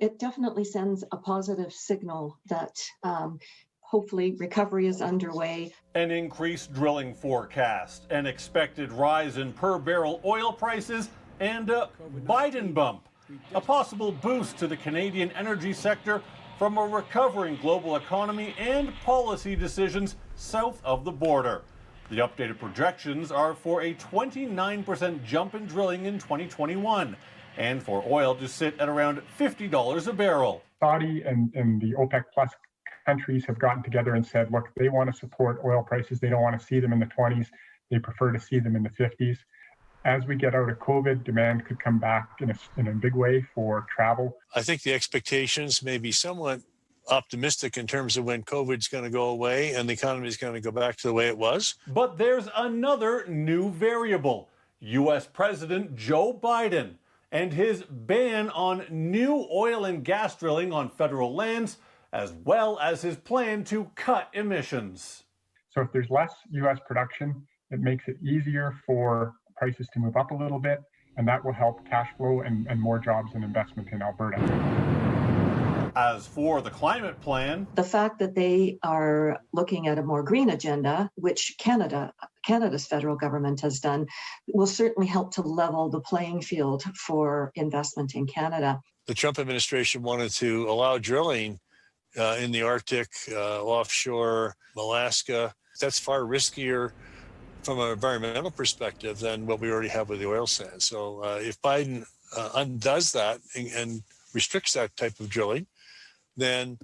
It definitely sends a positive signal that hopefully recovery is underway. An increased drilling forecast, an expected rise in per barrel oil prices, and a Biden bump, a possible boost to the Canadian energy sector from a recovering global economy and policy decisions south of the border. The updated projections are for a 29% jump in drilling in 2021 and for oil to sit at around $50 a barrel. Saudi and the OPEC plus countries have gotten together and said, look, they want to support oil prices. They don't want to see them in the 20s. They prefer to see them in the 50s. As we get out of COVID, demand could come back in a big way for travel. I think the expectations may be somewhat optimistic in terms of when COVID's going to go away and the economy is going to go back to the way it was. But there's another new variable. U.S. President Joe Biden and his ban on new oil and gas drilling on federal lands, as well as his plan to cut emissions. So if there's less U.S. production, it makes it easier for prices to move up a little bit, and that will help cash flow and more jobs and investment in Alberta. As for the climate plan, the fact that they are looking at a more green agenda, which Canada's federal government has done, will certainly help to level the playing field for investment in Canada. The Trump administration wanted to allow drilling in the Arctic, offshore Alaska. That's far riskier from an environmental perspective than what we already have with the oil sands. So if Biden undoes that and restricts that type of drilling, then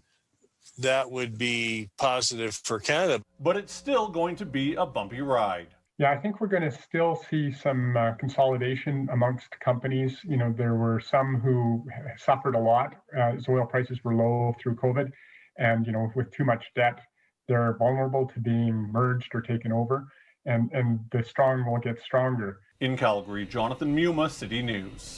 that would be positive for Canada. But it's still going to be a bumpy ride. Yeah, I think we're going to still see some consolidation amongst companies. You know, there were some who suffered a lot as oil prices were low through COVID. And, you know, with too much debt, they're vulnerable to being merged or taken over. And the strong will get stronger. In Calgary, Jonathan Muma, City News.